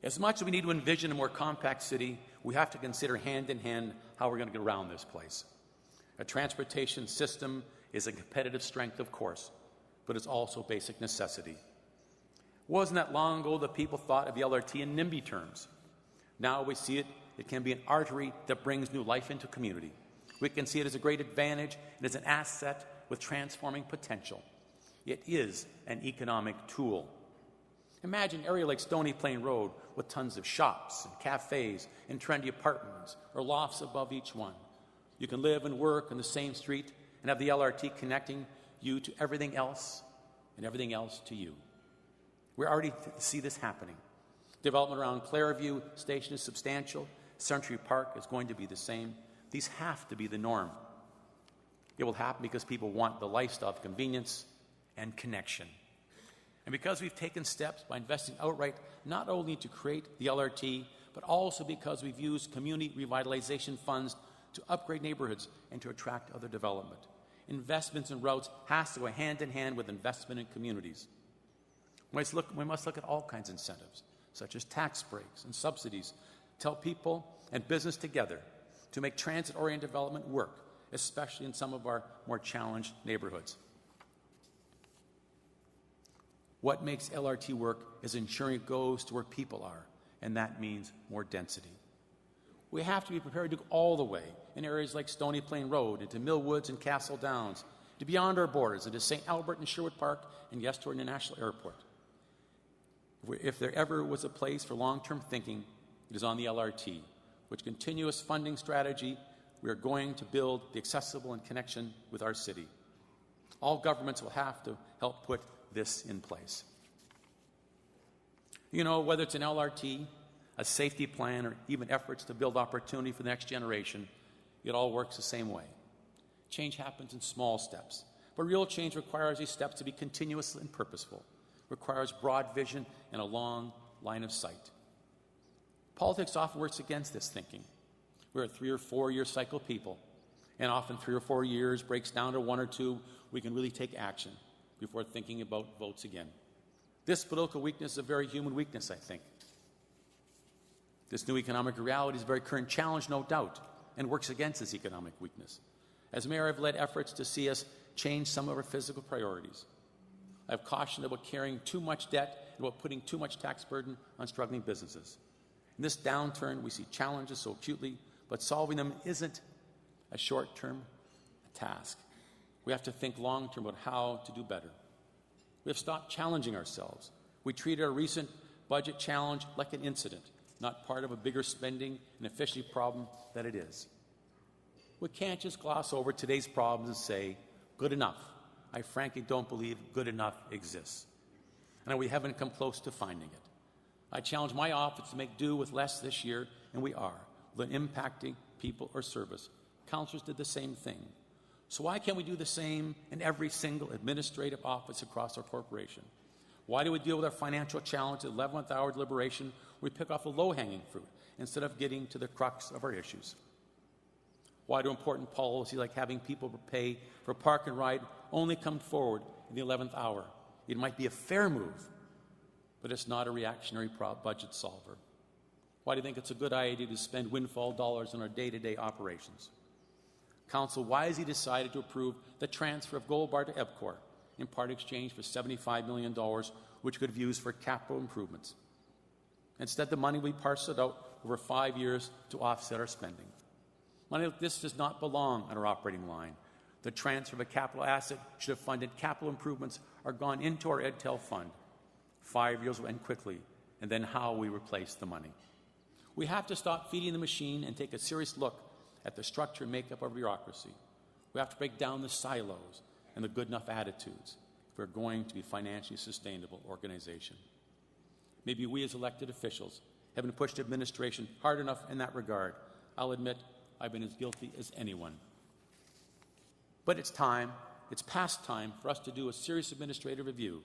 As much as we need to envision a more compact city, we have to consider hand in hand how we're going to get around this place. A transportation system is a competitive strength, of course, but it's also basic necessity. Wasn't that long ago that people thought of the LRT in NIMBY terms? Now we see it can be an artery that brings new life into community. We can see it as a great advantage and as an asset with transforming potential. It is an economic tool. Imagine an area like Stony Plain Road with tons of shops and cafes and trendy apartments or lofts above each one. You can live and work on the same street and have the LRT connecting you to everything else and everything else to you. We already see this happening. Development around Clareview Station is substantial. Century Park is going to be the same. These have to be the norm. It will happen because people want the lifestyle of convenience and connection. And because we've taken steps by investing outright not only to create the LRT, but also because we've used community revitalization funds to upgrade neighborhoods and to attract other development. Investments in routes has to go hand in hand with investment in communities. We must look at all kinds of incentives, such as tax breaks and subsidies, to help people and business together to make transit-oriented development work, especially in some of our more challenged neighborhoods. What makes LRT work is ensuring it goes to where people are, and that means more density. We have to be prepared to go all the way in areas like Stony Plain Road, into Millwoods and Castle Downs, to beyond our borders, into St. Albert and Sherwood Park, and yes, to our International Airport. If there ever was a place for long-term thinking, it is on the LRT. With continuous funding strategy, we are going to build the accessible and connection with our city. All governments will have to help put this in place. You know, whether it's an LRT, a safety plan, or even efforts to build opportunity for the next generation, it all works the same way. Change happens in small steps, but real change requires these steps to be continuous and purposeful, requires broad vision and a long line of sight. Politics often works against this thinking. We're a 3 or 4 year cycle people, and often 3 or 4 years breaks down to 1 or 2, we can really take action before thinking about votes again. This political weakness is a very human weakness, I think. This new economic reality is a very current challenge, no doubt, and works against this economic weakness. As mayor, I've led efforts to see us change some of our physical priorities. I've cautioned about carrying too much debt and about putting too much tax burden on struggling businesses. In this downturn, we see challenges so acutely, but solving them isn't a short-term task. We have to think long-term about how to do better. We have stopped challenging ourselves. We treated our recent budget challenge like an incident, not part of a bigger spending and efficiency problem that it is. We can't just gloss over today's problems and say, good enough. I frankly don't believe good enough exists. And we haven't come close to finding it. I challenge my office to make do with less this year, and we are, without impacting people or service. Councillors did the same thing. So why can't we do the same in every single administrative office across our corporation? Why do we deal with our financial challenge at 11th hour deliberation where we pick off the low-hanging fruit instead of getting to the crux of our issues? Why do important policies like having people pay for park and ride only come forward in the 11th hour? It might be a fair move, but it's not a reactionary budget solver. Why do you think it's a good idea to spend windfall dollars on our day-to-day operations? Council wisely decided to approve the transfer of Gold Bar to EBCOR in part exchange for $75 million, which could be used for capital improvements. Instead, the money will be parceled out over 5 years to offset our spending. Money like this does not belong on our operating line. The transfer of a capital asset should have funded capital improvements or gone into our EdTel fund. 5 years will end quickly, and then how we replace the money. We have to stop feeding the machine and take a serious look at the structure and makeup of bureaucracy. We have to break down the silos and the good enough attitudes if we're going to be a financially sustainable organization. Maybe we as elected officials haven't pushed administration hard enough in that regard. I'll admit I've been as guilty as anyone. But it's past time for us to do a serious administrative review.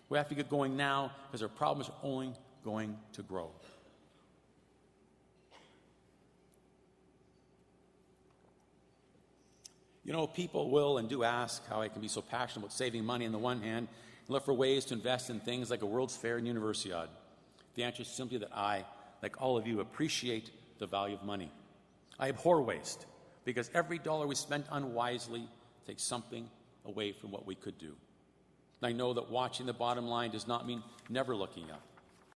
We have to get going now because our problems are only going to grow. You know, people will and do ask how I can be so passionate about saving money on the one hand and look for ways to invest in things like a World's Fair and Universiade. The answer is simply that I, like all of you, appreciate the value of money. I abhor waste because every dollar we spend unwisely takes something away from what we could do. I know that watching the bottom line does not mean never looking up.